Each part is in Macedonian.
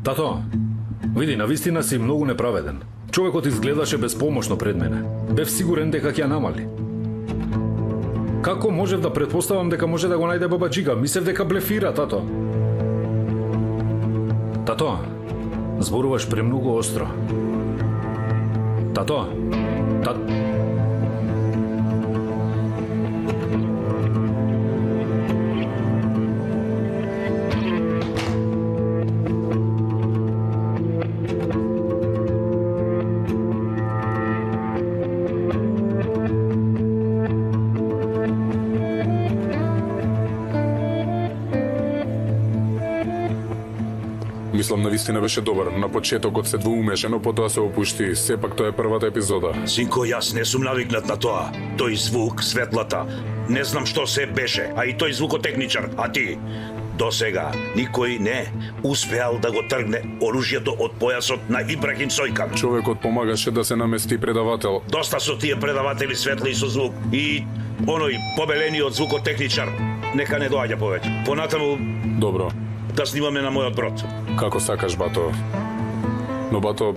Тато, види, навистина си многу неправеден. Човекот изгледаше безпомошно пред мене. Бев сигурен дека ќе ја намали. Како можев да претпоставам дека може да го најде баба Джига? Мислев дека блефира, тато. Тато, зборуваш премногу остро. Тато, Мислам, навистина беше добар. На почетокот се двоумеше, но потоа се опушти. Сепак тоа е првата епизода. Синко, јас не сум навикнат на тоа. Тој звук, светлата, не знам што се беше, а и тој звукотехничар, а ти? До сега никој не успеал да го тргне оружјето од појасот на Ибрахим Сојкан. Човекот помагаше да се намести предавател. Доста со тие предаватели светли со звук и оној побелениот звукотехничар. Нека не доаѓа повеќе. Понатаму Добро. да снимаме на мојот брод. Како сакаш, бато. Но, бато,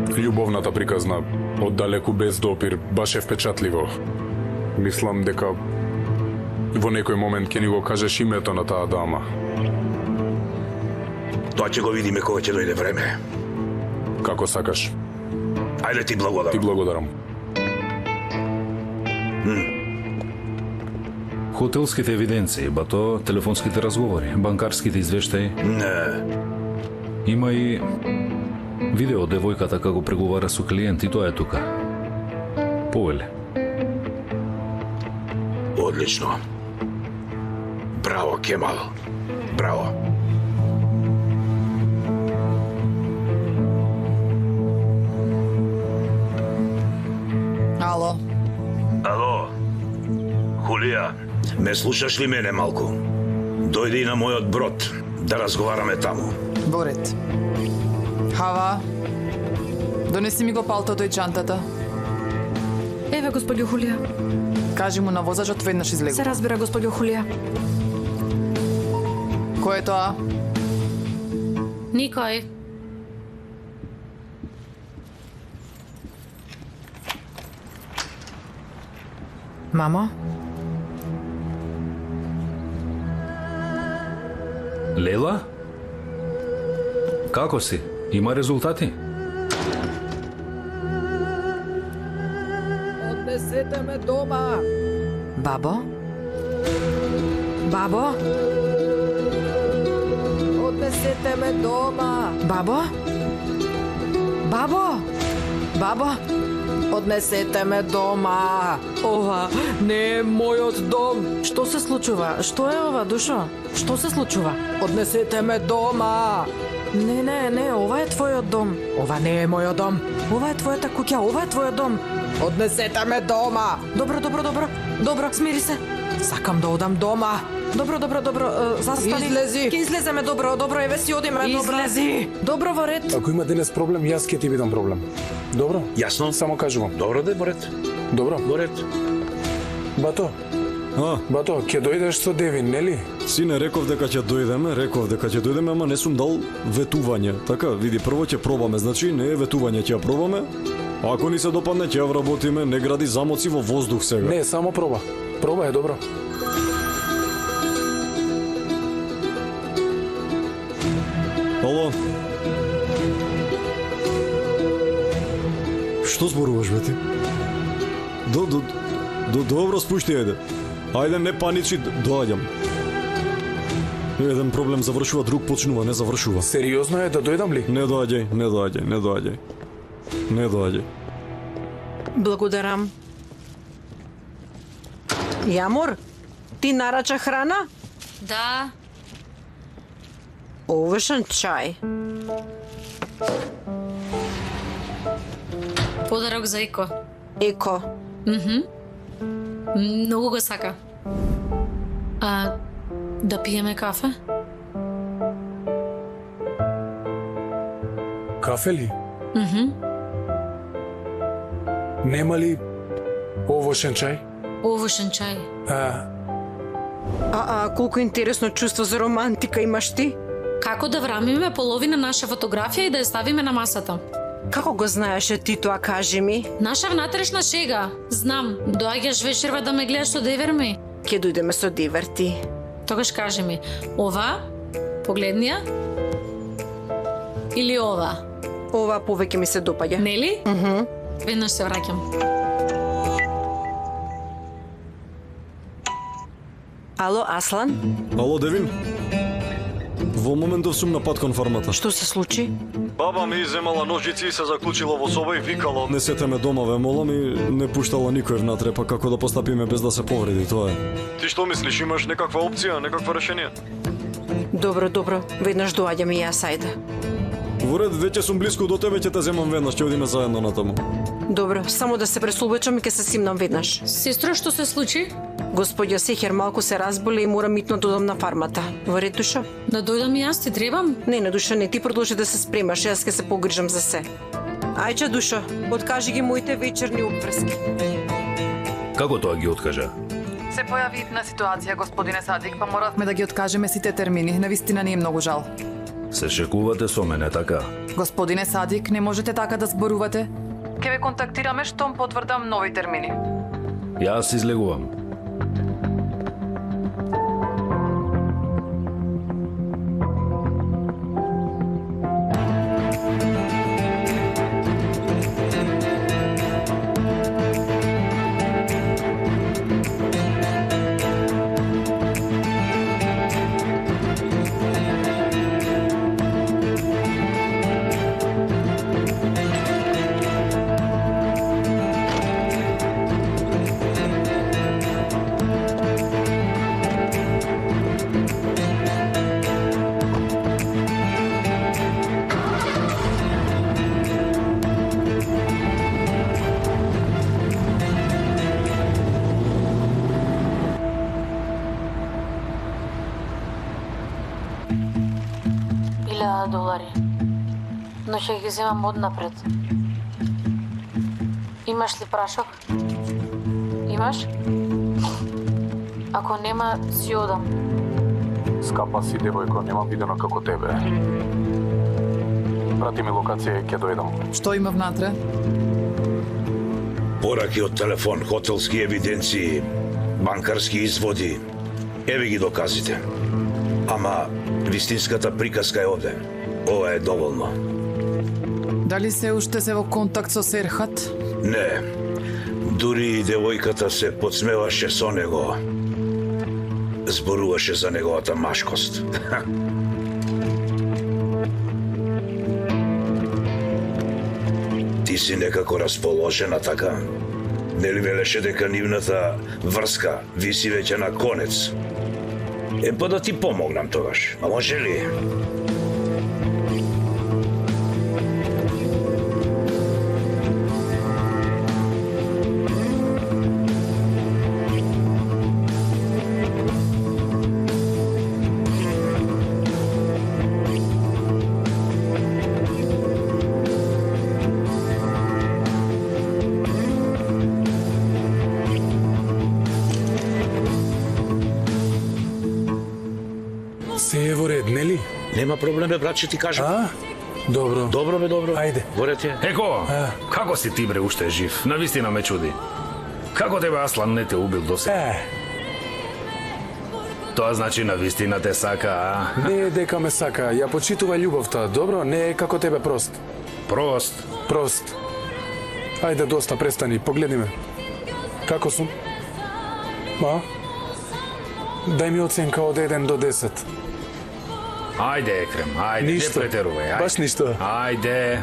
љубовната приказна оддалеку без допир баш е впечатливо. Мислам дека во некој момент ќе ни го кажеш името на таа дама. Тоа ќе го видиме кога ќе дојде време. Како сакаш. Ајде, ти благодарам. Ти благодарам. хотелските евиденции, бато, телефонските разговори, банкарските извештаи. Не. Има и видео од девојката како преговара со клиент и тоа е тука. Повеле. Одлично. Браво, Кемал. Браво. Ало. Ало. Хулија, ме слушаш ли мене малку? Дојди на мојот брод да разговараме таму. Борет. Хава. Донеси ми го палтото и чантата. Еве, господјо Хулија. Кажи му на возачот веднаш излегу. Се разбира, господјо Хулија. Кој е тоа? Никој. Мамо? Лела? Како си? Има резултати? Однесете ме дома. Бабо? Бабо? Однесете ме дома. Бабо? Бабо? Бабо? Однесете ме дома. Ова не е мојот дом. Што се случува? Што е ова, душо? Што се случува? Однесете ме дома. Не, ова е твојот дом. Ова не е мојот дом. Ова е твојата куќа, ова е твојот дом. Однесете ме дома. Добро, смири се. Сакам да одам дома. Добро, застани. Излези. Ке излеземе, добро, еве си одиме, добро. Излези. Добро, во ред. Ако има денес проблем, јас ќе ти видам проблем. Добро? Јасно? Само кажувам. Добро де, Борет. Добро? Борет. Бато, Бато, ќе дојдеш со Девин, нели? Сине, реков дека ќе дојдеме, ама не сум дал ветување. Така, види, прво ќе пробаме, значи не е ветување, ќе ја пробаме. А ако ни се допадне, ќе ја вработиме, не гради замоци во воздух сега. Не, само проба. Проба е добро. Ало. Што зборуваш, бе ти? Добро, спушти, ајде. Ајде, не паничи, доаѓам. Еден проблем завршува, друг почнува, не завршува. Сериозно е да дојдам ли? Не доаѓај. Благодарам. Јамур, ти нарача храна? Да. Овошен чај. Подарок за Ико. Еко. Многу го сака. А да пиеме кафе? Кафе ли? Нема ли овошен чај? Овошен чај. Колку интересно чувство за романтика имаш ти? Како да врамиме половина наша фотографија и да ја ставиме на масата? Како го знаеше ти тоа, кажи ми? Наша внатрешна шега. Знам, доаѓаш вечерва да ме гледаш со девер ми. Ке дојдеме со девер ти. Тогаш кажи ми, ова, погледни ја, или ова? Ова повеќе ми се допаѓа. Нели? Веднаш се враќам. Ало, Аслан? Ало, Девин? Во моментов сум на пат кон фармата. Што се случи? Баба ми земала ножици и се заклучила во соба и викала: "Однесете ме дома, ве молам", и не пуштала никој внатре, па како да постапиме без да се повреди, тоа е. Ти што мислиш, имаш некаква опција, некакво решение? Добро, веднаш доаѓам и јас, ајде. Во ред, веќе сум блиску до тебе, ќе те земам веднаш, ќе одиме заедно натаму. Добро, само да се пресолбечам и ќе се симнам веднаш. Сестро, што се случи? Господја Сехер малку се разболе и мора митно да одам на фармата. Во ред, Душо? Да дојдам и јас, ти требам? Не, Душо, не, ти продолжи да се спремаш, јас ќе се погрижам за се. Ајче, Душо, откажи ги моите вечерни обврски. Како тоа ги откажа? Се појави итна ситуација, господине Садик, па моравме да ги откажеме сите термини. Навистина ни е многу жал. Се шекувате со мене, така? Господине Садик, не можете така да зборувате. Ке ве контактираме штом потврдам нови термини. Јас излегувам. $1000. Но ќе ги земам однапред. Имаш ли прашок? Имаш? Ако нема, си одам. Скапа си, девојко, немам видено како тебе. Прати ми локација и ќе дојдам. Што има внатре? Пораки од телефон, хотелски евиденции, банкарски изводи. Еве ги доказите. Ама вистинската приказка е овде. Ова е доволно. Дали се уште се во контакт со Серхат? Не. Дури и девојката се подсмеваше со него. Зборуваше за неговата машкост. Ти си некако расположена, така? Нели велеше дека нивната врска виси веќе на конец? Па да ти помогнам тогаш. А може ли? Се е во ред, нели? Нема проблем, бе, брат, ќе ти кажам. Добро. Добро, бе, добро. Ајде. Во ред е. Еко, како си ти, бре, уште жив? Навистина ме чуди. Како тебе Аслан не те убил до сега? Тоа значи навистина те сака, а? Не е дека ме сака, ја почитува љубовта, добро? Не е како тебе прост. Прост. Прост. Ајде, доста, престани, погледни ме. Како сум? Дај ми оценка од 1 до 10. Ајде, Екрем, ајде, Ништо. не претерувај. Ајде. Баш ништо. Ајде.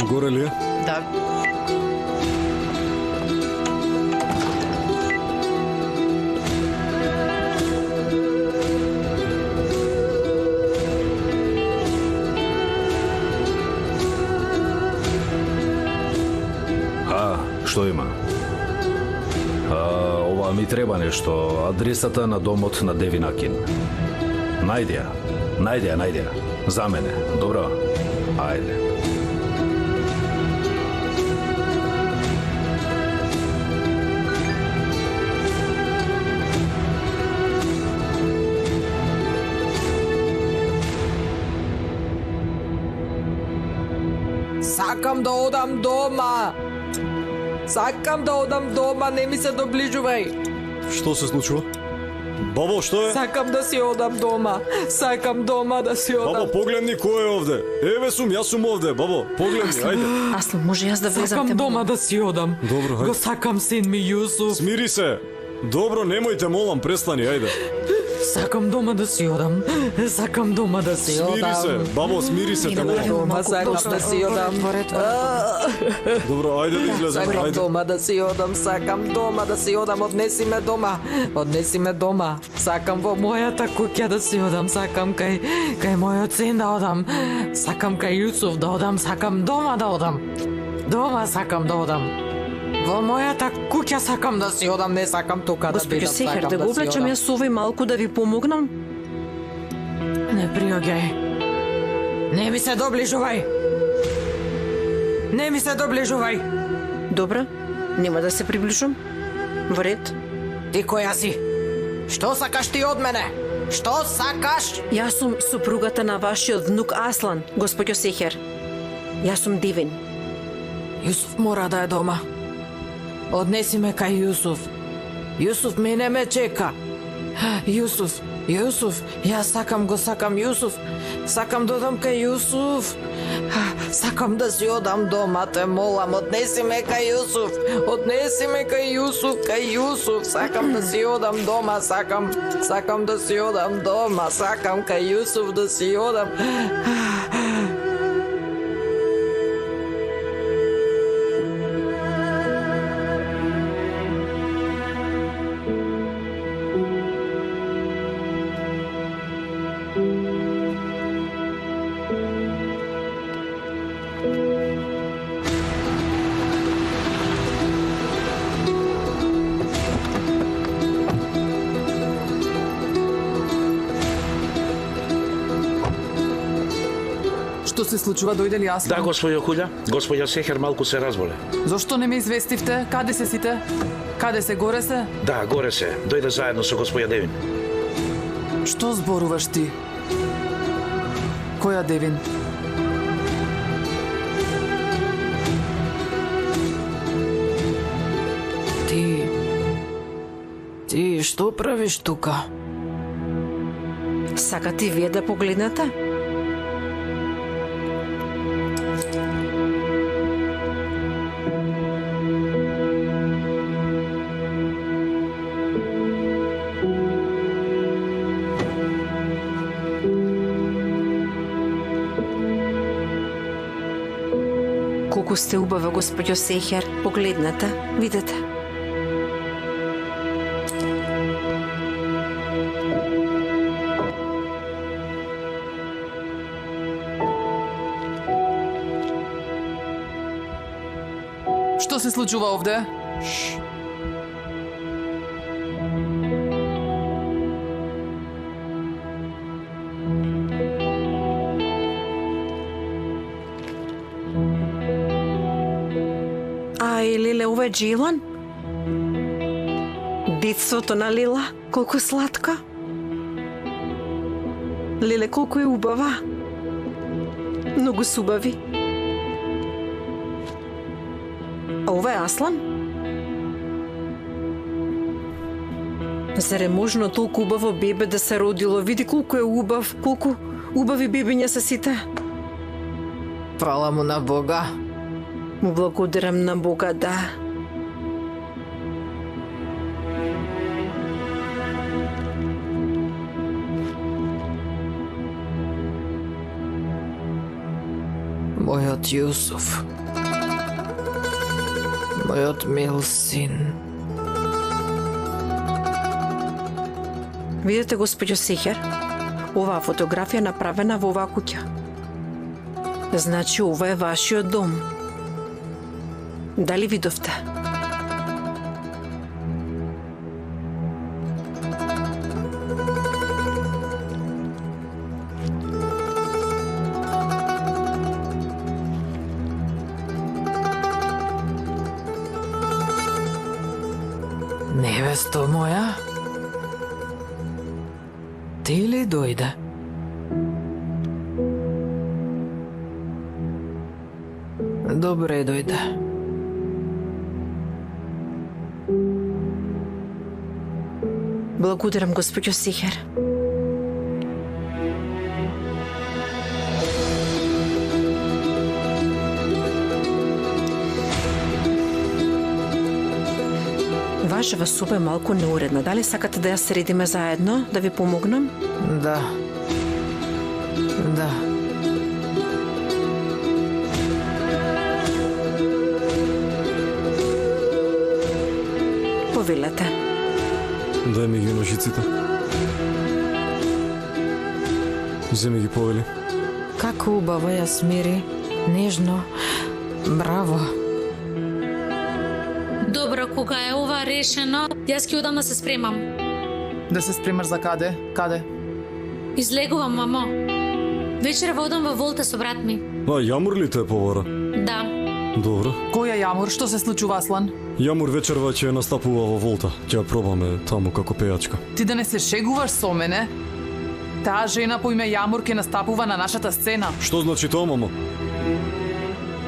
Горе ли е? Да. Што има? Ова ми треба нешто, адресата на домот на Девин Акин. Најди ја. За мене, добро? Ајде. Сакам да одам дома. Сакам да одам дома, не ми се доближувај. Што се случува? Бабо, што е? Сакам да си одам дома. Сакам дома да си одам. Бабо, погледни кој е овде. Еве сум, јас сум овде, бабо. Погледни, ајде. Аслан, може јас да влезам Сакам те дома да си одам. Добро, ајде. Го сакам син ми Јусуф. Смири се. Добро, немојте, молам, престани, ајде. Сакам дома да си одам. Сакам дома да си одам. Смири се, бабо, смири се, те молам. Дома сакам да си одам. Добро, ајде да излеземе, Сакам ајде. дома да си одам, сакам дома да си одам, однеси ме дома. Однеси ме дома. Сакам во мојата куќа да си одам, сакам кај мојот син да одам. Сакам кај Јусуф да одам, сакам дома да одам. Дома сакам да одам. Во мојата куќа сакам да си одам, не сакам тука да Госпоѓо бидам, Сехер, сакам да го си облечам одам. јас овој малку да ви помогнам? Не приоѓај. Не ми се доближувај. Не ми се доближувај. Добра, нема да се приближам. Во ред. Ти која си? Што сакаш ти од мене? Што сакаш? Јас сум супругата на вашиот внук Аслан, госпоѓо Сехер. Јас сум Дивин. Јусуф мора да е дома. Однеси ме кај Јусуф. Јусуф мене ме чека. Јусуф, јас сакам Јусуф. Сакам да одам кај Јусуф. Сакам да си одам дома, те молам, однеси ме кај Јусуф. Однеси ме кај Јусуф. Сакам да си одам дома, сакам да си одам дома, сакам кај Јусуф да си одам. Што се случува, дојде ли Аслан? Да, господја Хуља, господја Сехер малку се разболе. Зошто не ме известивте? Каде се сите? Каде се, горе се? Да, горе се. Дојде заедно со господја Девин. Што зборуваш ти? Која Девин? Ти што правиш тука? Сакате и вие да погледнете? Колку сте убава, господјо Сехер. Погледнете, видете. Што се случува овде? Ај, Лиле, ова е Джилан? Детството на Лила, колку сладка. Лиле, колку е убава. Многу су убави. А ова е Аслан? Зар е можно толку убаво бебе да се родило? Види колку е убав, колку убави бебиња се сите. Фала му на Бога. Му благодарам на Бога, да. Мојот Јусуф. Мојот мил син. Видете, господјо Сехер, оваа фотографија направена во оваа куќа. Значи, ова е вашиот дом. Дали видовте? Невесто моја, ти ли дојде? Добре дојде. Благодарам, госпоѓо Сихер. Вашава соба е малку неуредна. Дали сакате да ја средиме заедно, да ви помогнам? Да. Да. Повелете. Дај ми ги ножиците. Земи ги, повели. Како убаво ја смири, нежно. Браво. Добро, кога е ова решено, јас ќе одам да се спремам. Да се спремаш за каде? Каде? Излегувам, мамо. Вечера одам во Волта со брат ми. А, Јамур ли те повара? Да. Добро. Која Јамур? Што се случува, Аслан? Јамур вечерва ќе настапува во Волта. Ќе ја пробаме таму како пејачка. Ти да не се шегуваш со мене? Таа жена по име Јамур ќе настапува на нашата сцена. Што значи тоа, мамо?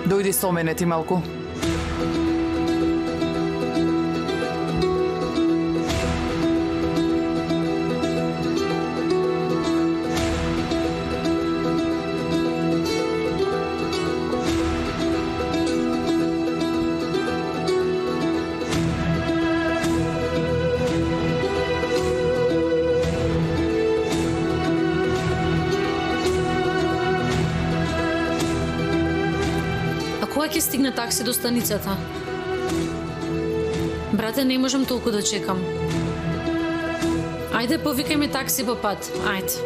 Дојди со мене ти малку. Кога ќе стигне такси до станицата? Брате, не можам толку да чекам. Ајде, повикај ми такси по пат. Ајде.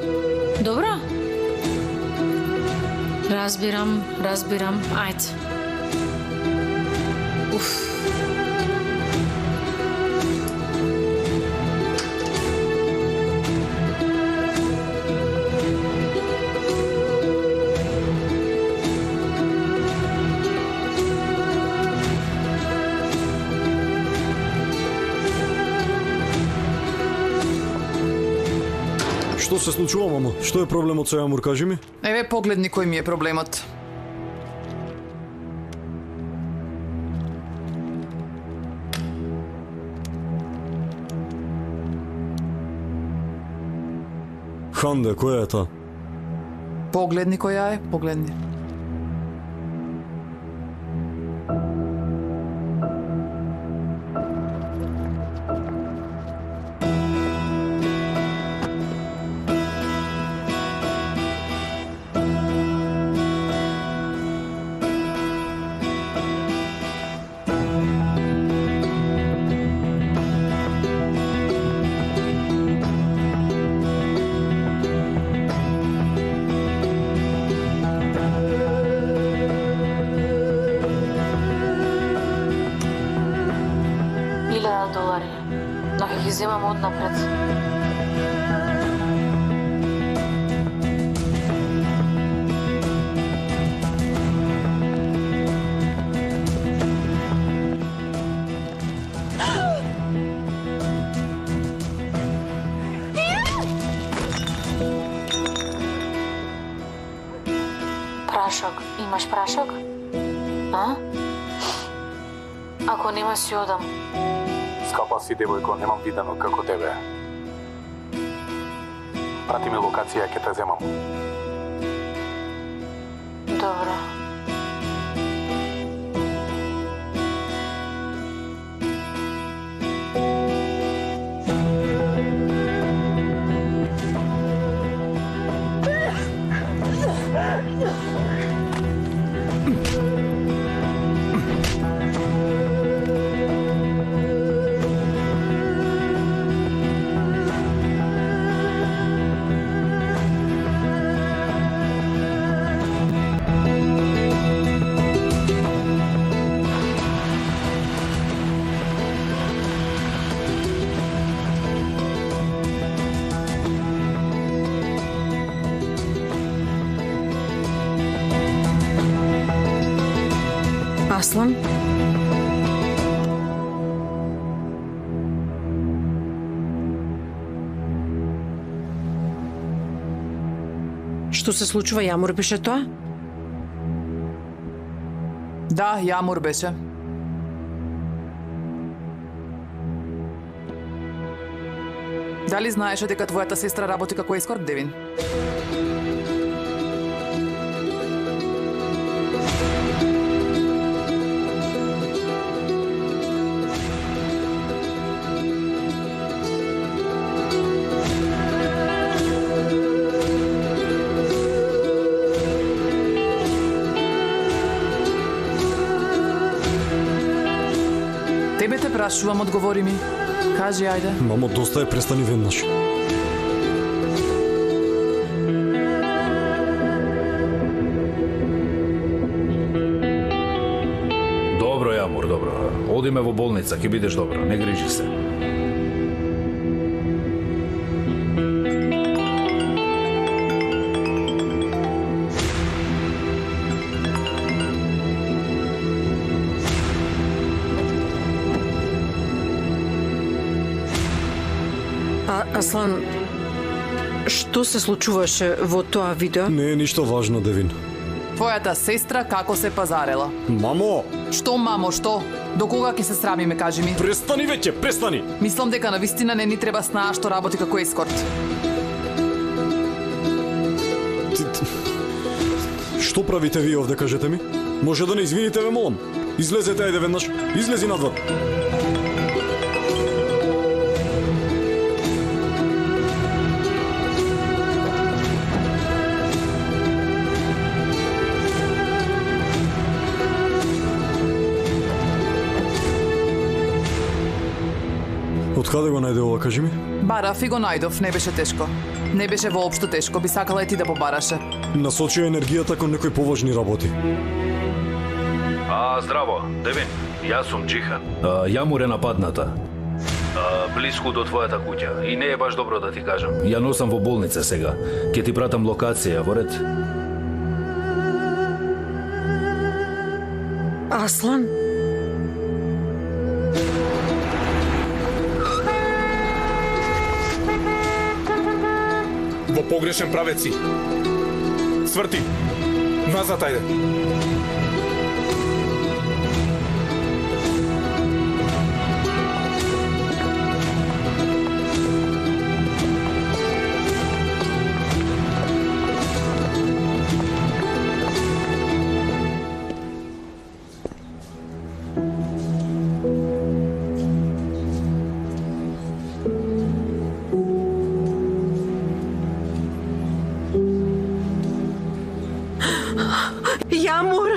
Добро? Разбирам. Ајде. Уф. Што се случува, мамо? Што е проблемот со Јамур, кажи ми? Еве погледни кој ми е проблемот. Ханде, која е таа? Погледни која е, погледни. $1000, но ќе ги земам однапред. Прашок, имаш прашок? А? Ако нема си одам. Скапа си, девојко, немам видено како тебе. Прати ми локација, ќе те земам. Добро. Аслан? Што се случува, Јамур беше тоа? Да, Јамур беше. Дали знаеше дека твојата сестра работи како ескорт, Девин? Тебе те прашувам, одговори ми. Кажи, ајде. Мамо, доста е, престани веднаш. Добро, Јамур, добро. Одиме во болница, ќе бидеш добро, не грижи се. Аслан, што се случуваше во тоа видео? Не е ништо важно, Девин. Твојата сестра како се пазарела? Мамо! Што, мамо, што? До кога ќе се срамиме, кажи ми? Престани веќе, престани! Мислам дека на вистина не ни треба снаа што работи како ескорт. Што правите вие овде, кажете ми? Може да не извините, ве молам. Излезете, ајде веднаш. Излези надвор. Од каде го најде ова, кажи ми? Барав и го најдов, не беше тешко. Не беше воопшто тешко, би сакала и ти да побараше. Насочи енергијата кон некои поважни работи. Здраво, Девин. Јас сум Џихан. Јамур е нападната. Блиску до твојата куќа. И не е баш добро да ти кажам. Ја носам во болница сега. Ќе ти пратам локација, во ред? Аслан? Во погрешен правец си. Сврти. Назад, ајде. Јамур!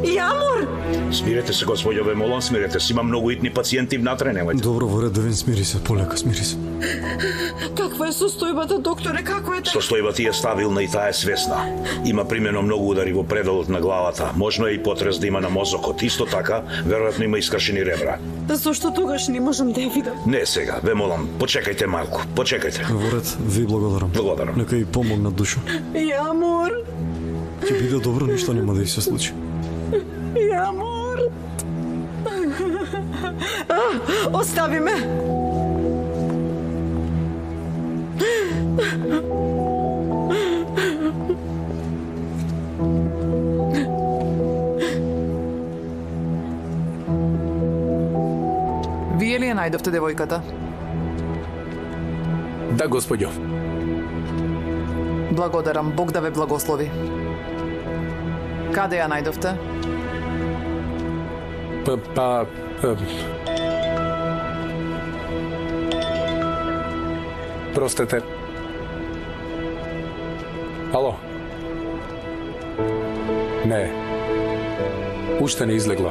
Јамур! Смирете се, господјо, ве молам, смирете се. Има многу итни пациенти внатре, немојте. Добро, во ред, Девин, смири се, полека, смири се. Каква е состојбата, докторе? Како е така? Состојбата е стабилна и таа е свесна. Има примено многу удари во предолот на главата. Можно е и потрес да има на мозокот. Исто така, веројатно има искршени ребра. Зошто тогаш не можам да ја видам? Не сега, ве молам, почекајте малку, почекајте. Во ред, ви благодарам. Благодарам. Нека и помогна душо. Јамур! Ќе биде добро, ништо нема да и се случи. Јамур! Остави ме! Вие ли ја најдовте девојката? Да, господјо. Благодарам, Бог да ве благослови. Каде ја најдовте? Простете. Ало? Не. Уште не излегла.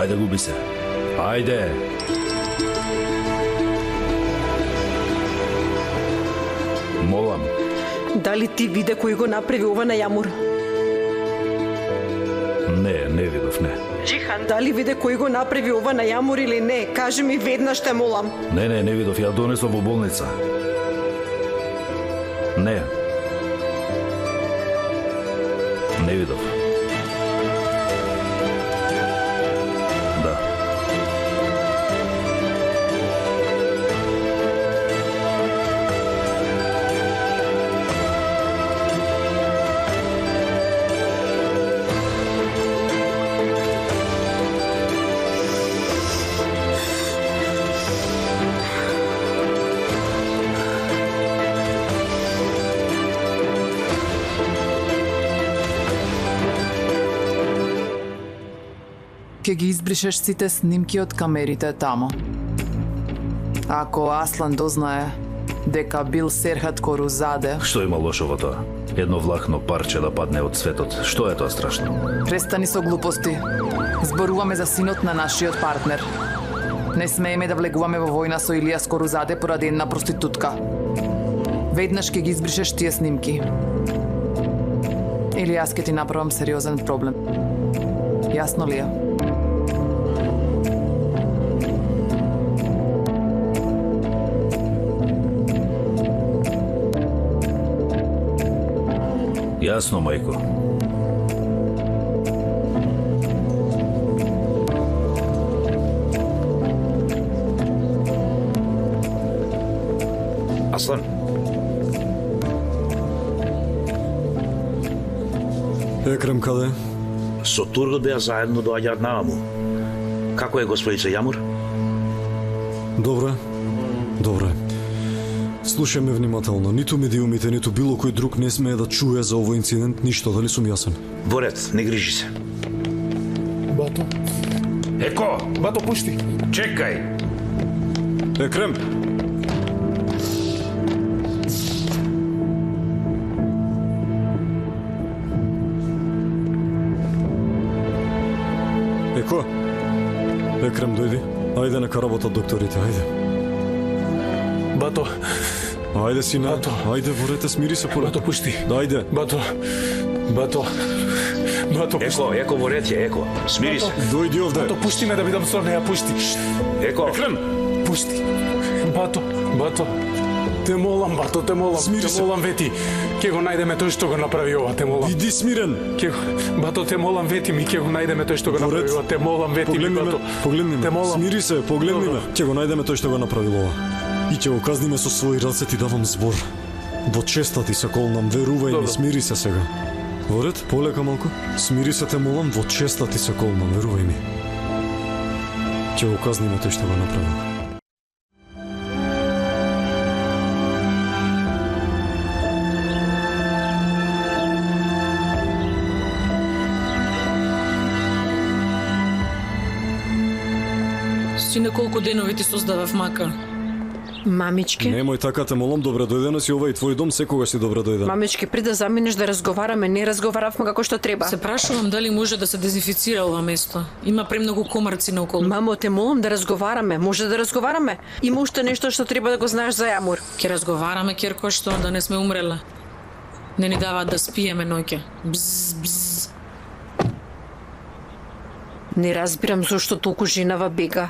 Ајде, губи се. Ајде. Молам. Дали ти виде кој го направи ова на Јамур? Не видов, не. Джихан, дали виде кој го направи ова на Јамур или не? Кажи ми веднаш, те молам. Не видов, ја донесов во болница. Не видов. Да. Ке ги избришеш сите снимки од камерите тамо. Ако Аслан дознае дека бил Серхат Корузаде, Што има лошо во тоа? Едно влахно парче да падне од светот. Што е тоа страшно? престани со глупости. Зборуваме за синот на нашиот партнер. Не смееме да влегуваме во војна со Илијас Корузаде поради една проститутка. Веднаш ке ги избришеш тие снимки. Или јас ке ти направам сериозен проблем. Јасно ли е? Јасно, мајко. Аслан, Екрем каде? со Тургот беа заедно доаѓаат нааму. Како е господица Јамур? Добре. Слушај ме внимателно. Ниту медиумите, ниту било кој друг не смее да чуе за овој инцидент ништо, дали сум јасен? Во ред, не грижи се. Бато, Еко, бато пушти. чекај. Екрем! Еко? Екрем, дојди. Ајде нека работат докторите, ајде. Бато, Ајде, сине. Бато. Ајде, ворете, смири се поле. бато пушти. Ајде. Бато пушти. Еко, во ред е, Еко. Смири се. Дојди овде. Бато пушти ме да бидам со неја, пушти. Еко, Пушти. Бато. Те молам, Бато, те молам. Смири Те се. молам, вети. Ке го најдеме тој што го направи ова, те молам. Иди смирен. Бато, те молам, вети ми, ке го најдеме тој што го Во ред. направи ова. Те молам, вети ми, Погледни Бато. ме, погледни ме. Те молам. Смири се, погледни Добро. ме. Ќе го најдеме тој што го направил ова. И ќе го казниме со своји раце, ти давам збор. Во честа ти се колнам, верувај ми, Добро. смири се сега. Во ред, полека малку. Смири се, те молам, во честа ти се колнам, верувај ми. Ќе го казниме тој што го направил. Сине, колку денови ти создавав мака. Мамички, Немој така, те молам, добре дојдено си, ова и твој дом, секогаш си добре дојден. мамички, пред да заминеш да разговараме, не разговаравме како што треба. Се прашувам дали може да се дезинфицира ова место. Има премногу комарци наоколу. Мамо, те молам да разговараме. Може да разговараме. Има уште нешто што треба да го знаеш за Јамур. Ке разговараме, Кирко, што да не сме умреле. Не ни даваат да спиеме ноќе. Бз. Не разбирам зошто толку женава бега.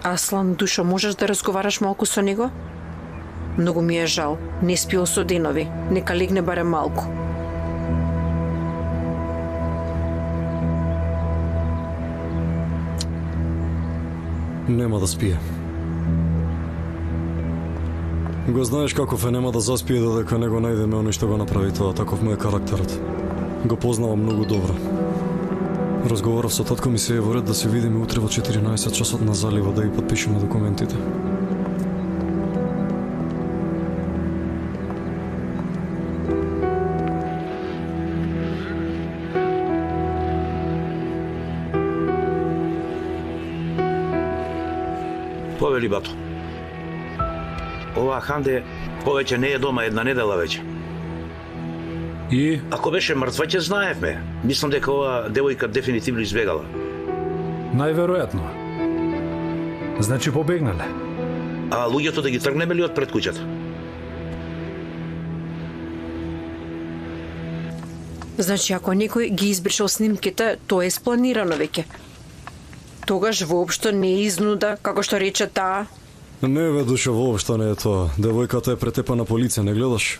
Аслан, душо, можеш да разговараш малку со него? Многу ми е жал. Не спиол со денови. Нека легне барем малку. Нема да спие. Го знаеш каков е, нема да заспие додека не го најдеме оној што го направи тоа, таков му е карактерот. Го познавам многу добро. Разговарав со татко ми, се е во ред да се видиме утре во 14 часот на залива да ги потпишеме документите. повели Бато. Ова Ханде повеќе не е дома една недела веќе. И Ако беше мртва, ќе знаевме. Мислам дека ова девојка дефинитивно избегала. најверојатно. Значи побегнале. А луѓето да ги тргнеме ли од пред куќата? Значи, ако некој ги избришал снимките, тоа е спланирано веќе. Тогаш воопшто не е изнуда, како што рече таа. Не бе, душа, воопшто не е тоа. Девојката е претепана по лице, не гледаш?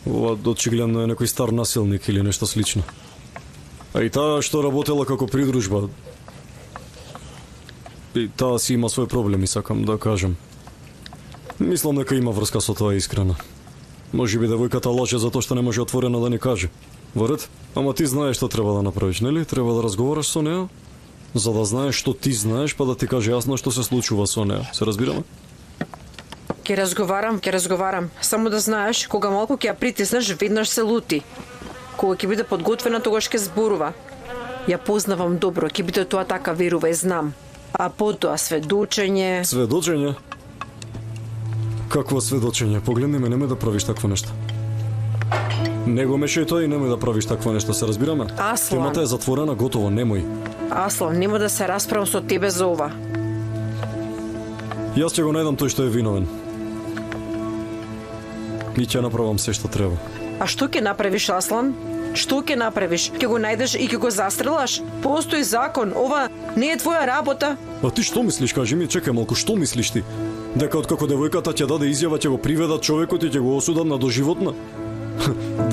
Ова очигледно е некој стар насилник или нешто слично. А и таа што работела како придружба, и таа си има свој проблеми, сакам да кажам. Мислам дека има врска со тоа, искрено. Може би девојката лаже затоа што не може отворено да ни каже. Во ред? Ама ти знаеш што треба да направиш, нели? Треба да разговараш со неа, за да знаеш што ти знаеш, па да ти каже јасно што се случува со неа. Се разбираме? Ќе разговарам. Само да знаеш, кога малку ќе ја притиснеш, веднаш се лути. Кога ќе биде подготвена, тогаш ќе зборува. Ја познавам добро, ќе биде тоа така, верува и знам. А потоа сведочење... Сведочење? Какво сведочење? Погледни ме, немој да правиш такво нешто. Не го мешај тоа и немој да правиш такво нешто, се разбираме? Аслан. Темата е затворена, готово, немој. Аслан, нема да се расправам со тебе за ова. Јас ќе го најдам тој што е виновен. И ќе направам се што треба. А што ќе направиш, Аслан? Што ќе направиш? Ќе го најдеш и ќе го застрелаш? Постои закон, ова не е твоја работа. А ти што мислиш, кажи ми, чекај малку, што мислиш ти? Дека откако девојката ќе даде изјава, ќе го приведат човекот и ќе го осудат на доживотна?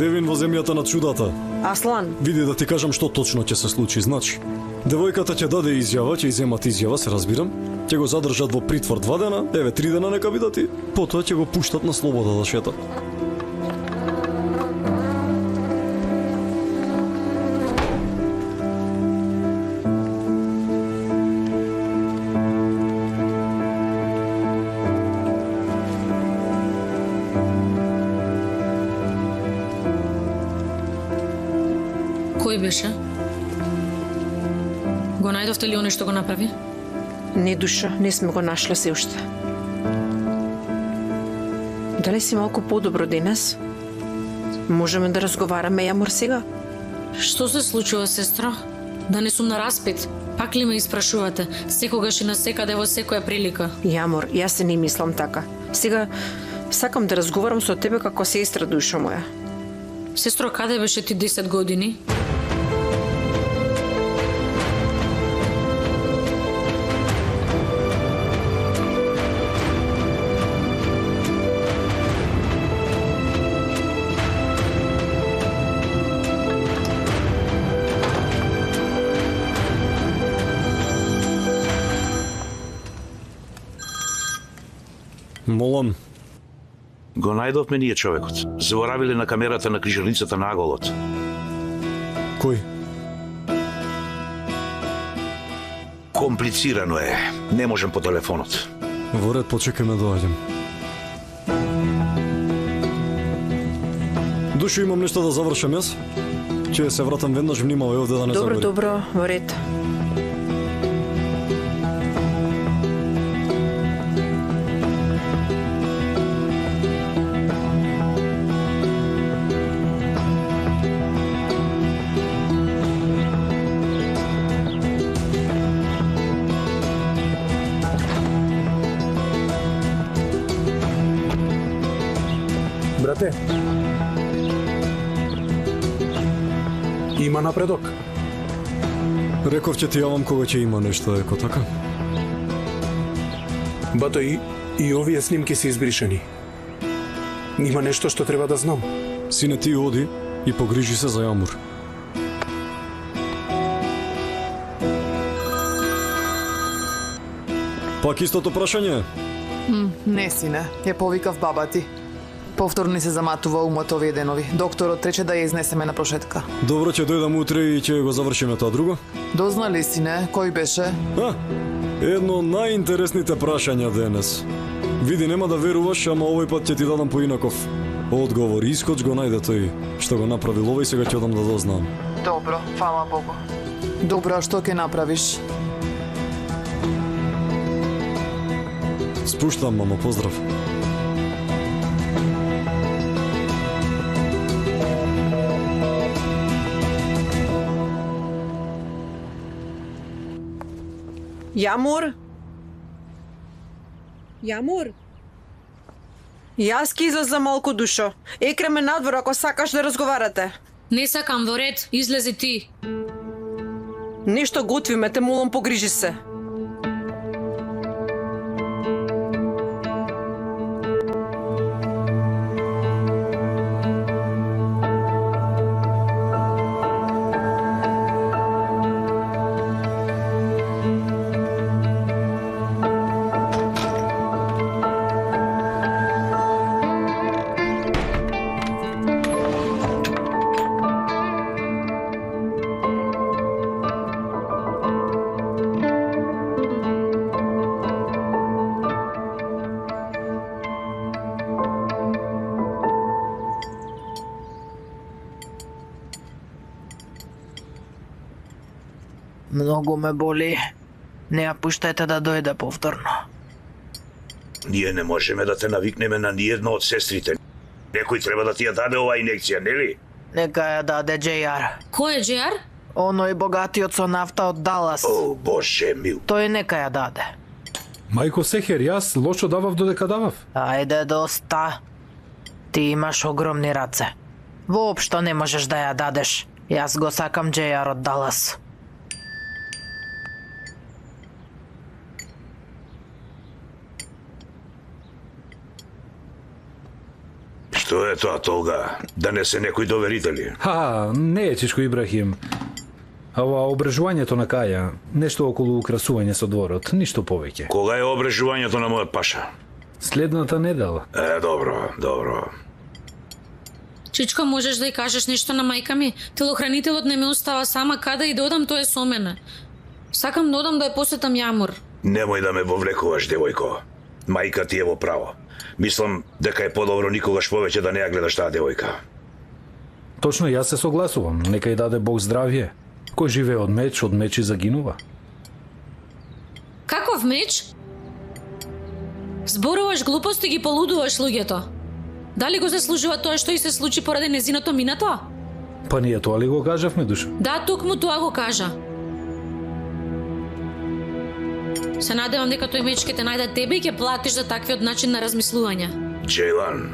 Девин во земјата на чудата. Аслан, Види да ти кажам што точно ќе се случи, значи. Девојката ќе даде изјава, ќе иземат изјава, се разбирам. Ќе го задржат во притвор 2 дена, 3 дена нека бидат и потоа ќе го пуштат на слобода да шета. Кој беше? Го најдовте ли оној што го направи? не душа, не сме го нашле се уште. Дали си малку подобро денес? Можеме да разговараме, Јамор, сега? Што се случува, сестра? Да не сум на распит. Пак ли ме испрашувате? Секогаш и на секаде во секоја прилика. Јамор, јас се не мислам така. Сега сакам да разговарам со тебе како сестра, душа моја. Сестро, каде беше ти 10 години? Молам, Го најдовме ние човекот. Заборавиле на камерата на крижарницата на аголот. кој? Комплицирано е. Не можем по телефонот. Во ред, почекај ме доаѓам. Душо, имам нешто да завршам јас. Ќе се вратам веднаш, внимавај овде да не Добро, загори. добро, во ред. Брате, има напредок. Реков ќе ти јавам кога ќе има нешто, еко така? Бато и овие снимки се избришени. Има нешто што треба да знам. Сине, ти оди и погрижи се за Јамур. Пак истото прашање? Не, сине, ја повикав баба ти. Повторно ни се заматува умот овие денови. Докторот рече да ја изнесеме на прошетка. Добро, ќе дојдам утре и ќе го завршиме тоа друго. Дозна ли, сине, кој беше? Едно од најинтересните прашања денес. Види, нема да веруваш, ама овој пат ќе ти дадам поинаков одговор. Искоч го најде тој што го направил овој, сега ќе одам да дознам. Добро, фала Богу. Добро, а што ќе направиш? Спуштам, мамо, поздрав. Јамур? Јамур? Јас ке излезам малку, душо. Екреме надвор ако сакаш да разговарате. Не сакам, во ред, излези ти. Нешто готвиме, те молам, погрижи се. Многу ме боли. Не ја пуштајте да дојде повторно. Ние не можеме да те навикнеме на ниедна од сестрите. Некој треба да ти ја даде оваа инекција, нели? Нека ја даде JR. Кој е JR? Оној богатиот со нафта од Далас. О, Боже мил. Тој нека ја даде. Мајко Сехер, јас лошо давав додека давав. Ајде, доста. Ти имаш огромни раце. Воопшто не можеш да ја дадеш. Јас го сакам JR од Далас. Што е тоа толга? Да не се некој доверители? Не е Чичко Ибрахим. Ова обрежувањето на Каја, нешто околу украсување со дворот, ништо повеќе. Кога е обрежувањето на мојот паша? Следната недела. Добро, добро. Чичко, можеш да ја кажеш нешто на мајка ми? Телохранителот не ме остава сама, каде и да одам, тој е со мене. Сакам да одам да ја посетам Јамур. Немој да ме вовлекуваш, девојко. Мајка ти е во право. Мислам дека е подобро никогаш повеќе да не ја гледаш таа девојка. Точно јас се согласувам. Нека ја даде Бог здравје. Кој живее од меч и загинува. Каков меч? Зборуваш глупости, ги полудуваш луѓето. Дали го заслужува тоа што и се случи поради незиното минато? Па ние тоа ли го кажавме, душа? Да, токму тоа го кажа. Се надевам дека тој меч ќе те најде тебе и ќе платиш за таквиот начин на размислување. Джейлан,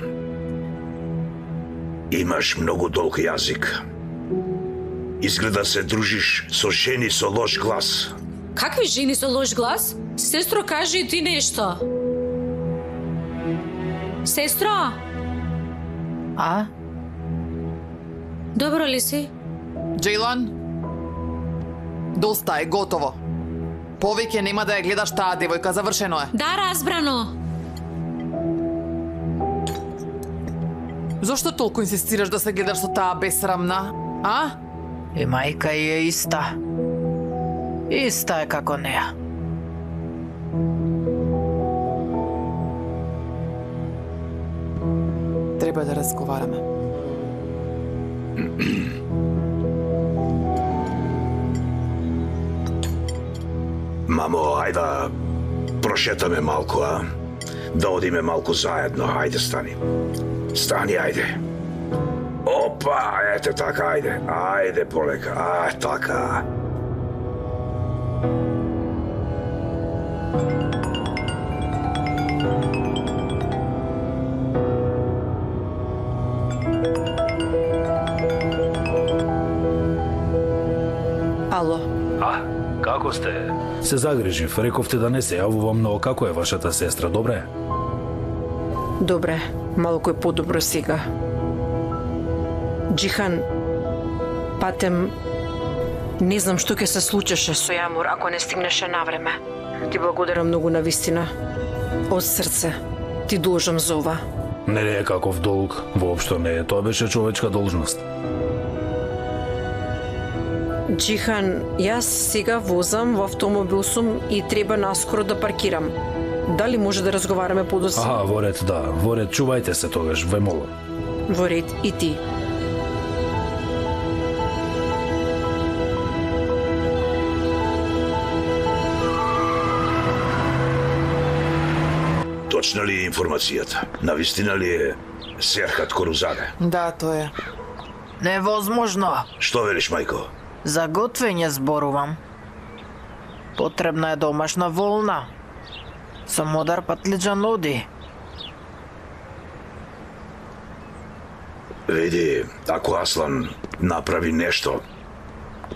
имаш многу долг јазик. Изгледа се дружиш со жени со лош глас. Какви жени со лош глас? Сестро, кажи и ти нешто. Сестро? А? Добро ли си? Джейлан? Доста е, готово. Повеќе нема да ја гледаш таа девојка, завршено е. Да, разбрано. Зошто толку инсистираш да се гледаш со таа бесрамна? А? И мајка е иста. Иста е како неа. Треба да разговараме. Мамо, ајде прошетаме малку, а? Да одиме малку заедно, ајде стани. Стани, ајде. Опа, ете така, ајде. Ајде полека, така. Ало. Како сте? Се загрижив, рековте да не се јавувам, но како е вашата сестра, добре? Добре, малку е подобро сега. Джихан, патем, не знам што ќе се случеше со Јамур ако не стигнеше на време. Ти благодарам многу на вистина. Од срце, ти должам за ова. Не е каков долг, воопшто не е, тоа беше човечка должност. Джихан, јас сега возам во автомобил сум и треба наскоро да паркирам. Дали може да разговараме подоцна? Во ред, да. Во ред, чувајте се тогаш, ве молам. Во ред, и ти. Точна ли е информацијата? Навистина ли е Серхат Корузаде? Да, тоа е. Невозможно. Што велиш, мајко? За готвење зборувам. Потребна е домашна волна. Со модар патлиџан оди. Види, ако Аслан направи нешто,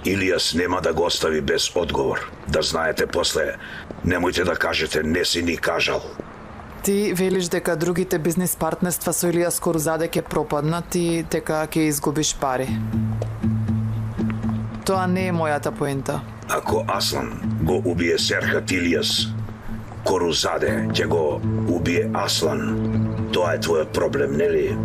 Илијас нема да го остави без одговор. Да знаете после, немојте да кажете не си ни кажал. Ти велиш дека другите бизнис партнерства со Илијас Корузаде ќе пропаднат и дека ќе изгубиш пари. Тоа не е мојата поента. Ако Аслан го убие Серхат Илијас Корузаде, ќе го убие Аслан. Тоа е твојот проблем, нели?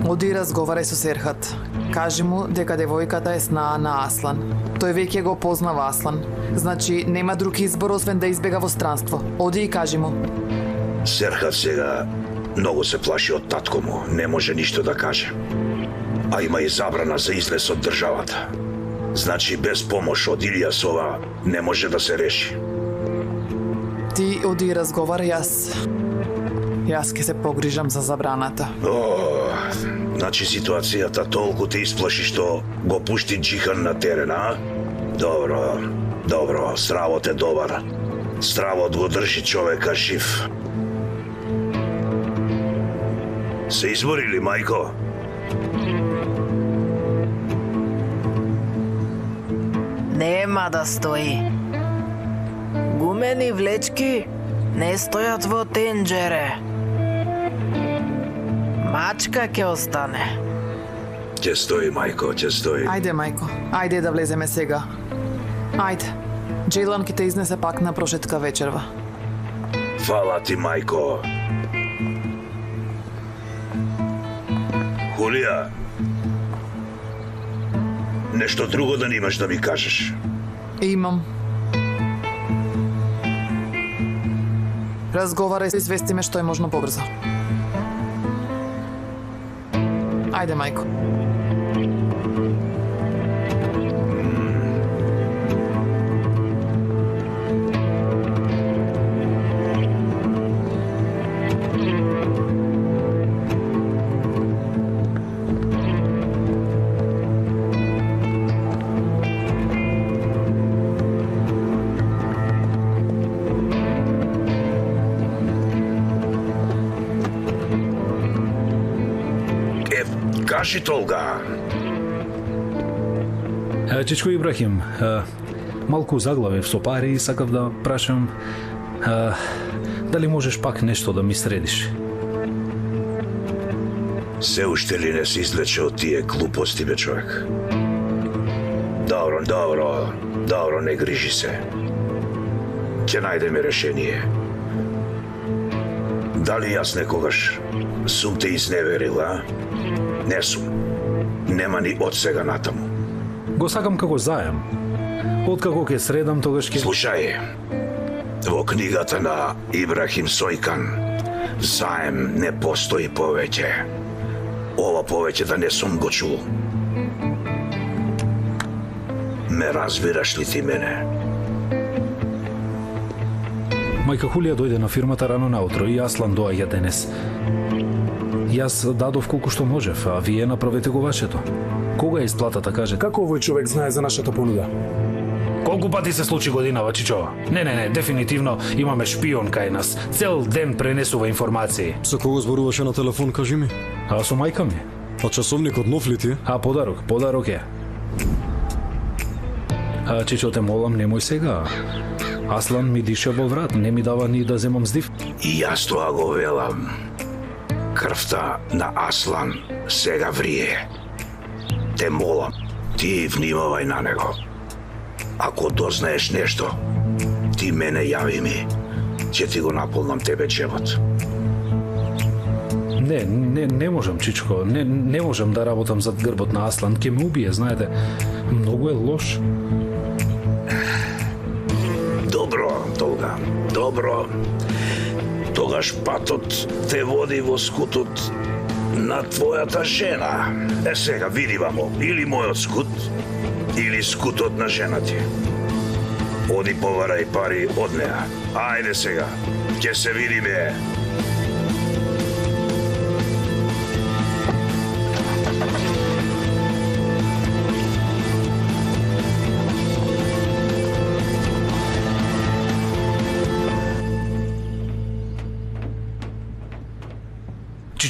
Оди и разговарај со Серхат. Кажи му дека девојката е снаа на Аслан. Тој веќе го познава Аслан. Значи, нема друг избор освен да избега во странство. Оди и кажи му. Серхат сега многу се плаши од татко му, не може ништо да каже. А има и забрана за излез од државата. Значи, без помош од Илијас ова не може да се реши. Ти оди и разговарај, Јас ќе се погрижам за забраната. Значи ситуацијата толку те исплаши што го пушти Џихан на терен, а? Добро, стравот е добар. Стравот го држи човека жив. Се изборили, мајко? Нема да стои. Гумени влечки не стојат во тенџере. Мачка ќе остане. Ќе стои, мајко, ќе стои. Ајде, мајко, ајде да влеземе сега. Ајде, Джейлан ќе те изнесе пак на прошетка вечерва. Фала ти, мајко. Хулија, нешто друго да немаш да ми кажеш? Имам. Разговарај, извести ме што е можно побрзо. Ајде, мајко. Кажи, Толга. Чичко Ибрахим, малку заглавив со пари и сакав да прашам дали можеш пак нешто да ми средиш? Се уште ли не се излече од тие глупости, бе, човек? Добро, не грижи се. Ќе најдеме решение. Дали јас некогаш сум те изневерил, а? Не сум. Нема ни од сега натаму. Го сакам како заем. Откако ќе средам, тогаш ќе... Слушај, во книгата на Ибрахим Сојкан, заем не постои повеќе. Ова повеќе да не сум го чул. Ме разбираш ли ти мене? Мајка Хулија дојде на фирмата рано наутро и Аслан доаѓа денес. Јас дадов колку што можев, а вие направете го вашето. Кога е исплатата, кажете? Како овој човек знае за нашата понуда? Колку пати се случи годинава, Чичо? Не, дефинитивно имаме шпион кај нас. Цел ден пренесува информации. Со кого зборуваше на телефон, кажи ми? А со мајка ми. А часовникот нов ли ти? А подарок е. А Чичо, те молам, немој сега. Аслан ми диша во врат, не ми дава ни да земам здив. И јас тоа го велам. Крвта на Аслан сега врие. Те молам, ти внимавај на него. Ако дознаеш нешто, ти мене јави ми. Ќе ти го наполнам тебе джебот. Не можам, Чичко. Не можам да работам зад грбот на Аслан. Ке ме убие, знаете. Многу е лош. Добро, Толга, добро. Тогаш патот те води во скутот на твојата жена. Сега види вамо, или мојот скут, или скутот на жена ти. Оди поварај пари од неа. Ајде сега, ќе се видиме.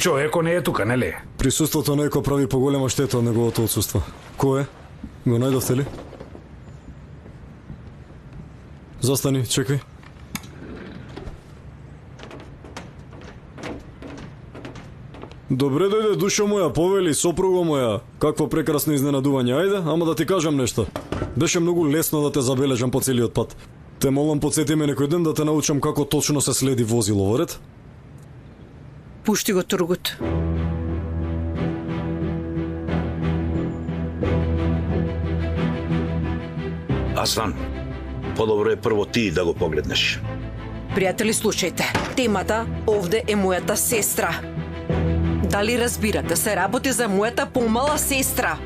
Чичо, Еко не е тука, нели? Присуството на Еко прави поголема штета од неговото отсуство. Кој е? Го најдовте ли? Застани, чекај. Добре дојде, душо моја, повели, сопруго моја. Какво прекрасно изненадување. Ајде, ама да ти кажам нешто. Беше многу лесно да те забележам по целиот пат. Те молам, подсети ме некој ден да те научам како точно се следи возило, во ред? Пушти го Тургут. Аслан, подобро е прво ти да го погледнеш. Пријатели, слушајте. Темата овде е мојата сестра. Дали разбирате, се работи за мојата помала сестра.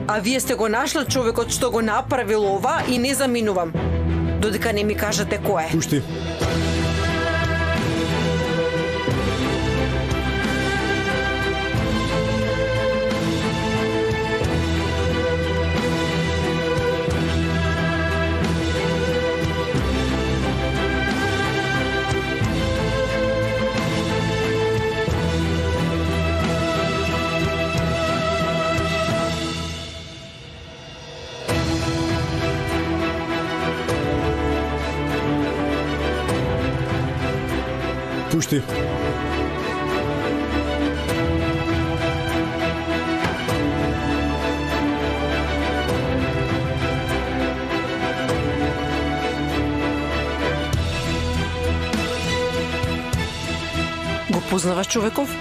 А вие сте го нашли човекот што го направил ова и не заминувам. Додека не ми кажете кој е. Пушти. Пушти. Го познаваш човеков?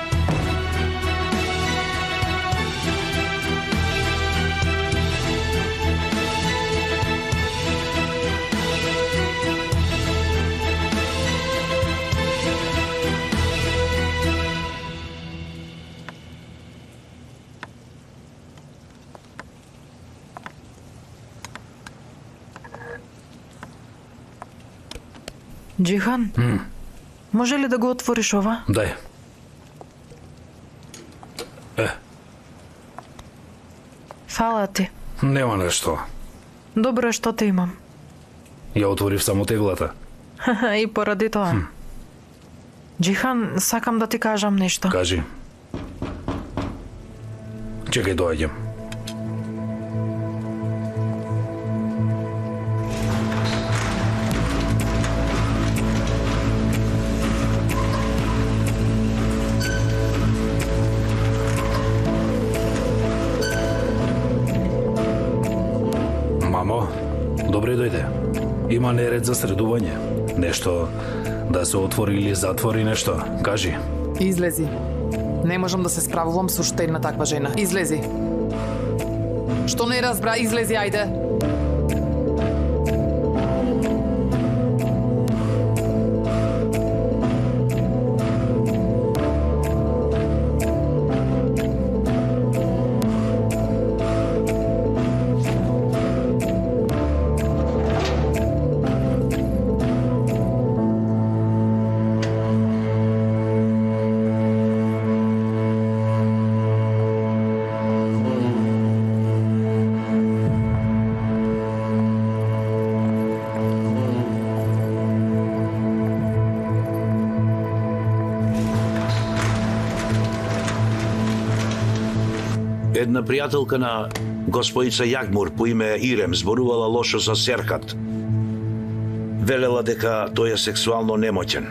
Џихан, може ли да го отвориш ова? Дај. Фала ти. Нема нешто. Добро е што те имам. Ја отворив само теглата. И поради тоа. Џихан, сакам да ти кажам нешто. Кажи. Чекај, доаѓам. Мамо, добре дојде. Има неред за средување. Нешто да се отвори или затвори нешто. Кажи. Излези. Не можам да се справувам со уште една таква жена. Излези. Што не разбра, излези, ајде. Една пријателка на господица Јагмур по име Ирем зборувала лошо за Серхат. Велела дека тој е сексуално немоќен.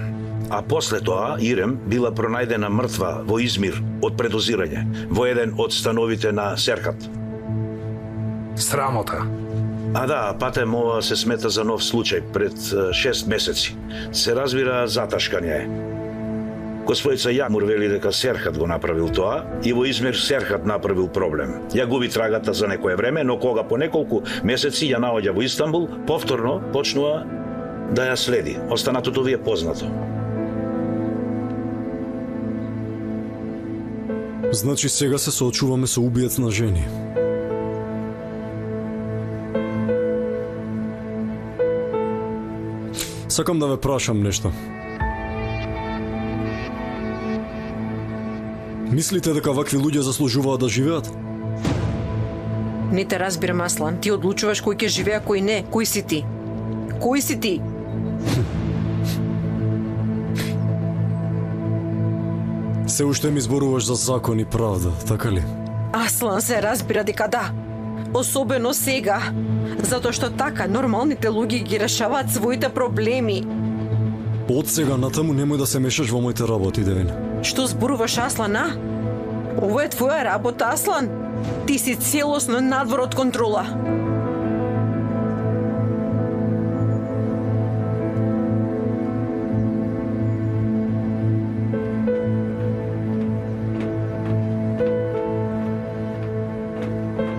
А после тоа Ирем била пронајдена мртва во Измир од предозирање во еден од становите на Серхат. Срамота. А да, патем ова се смета за нов случај пред 6 месеци. Се разбира заташкање е. Господица Јагмур вели дека Серхат го направил тоа и во Измир Серхат направил проблем. Ја губи трагата за некое време, но кога по неколку месеци ја наоѓа во Истанбул, повторно почнува да ја следи. Останатото ви е познато. Значи сега се соочуваме со убиец на жени. Сакам да ве прашам нешто. Мислите дека вакви луѓе заслужуваат да живеат? Не те разбирам, Аслан. Ти одлучуваш кој ќе живее, кој не. Кој си ти? Кој си ти? Се уште ми зборуваш за закон и правда, така ли? Аслан се разбира дека да. Особено сега, затоа што така нормалните луѓе ги решаваат своите проблеми. Од сега натаму немој да се мешаш во моите работи, Девин. Што зборуваш, Аслан, а? Ово е твоја работа, Аслан. Ти си целосно надвор од контрола.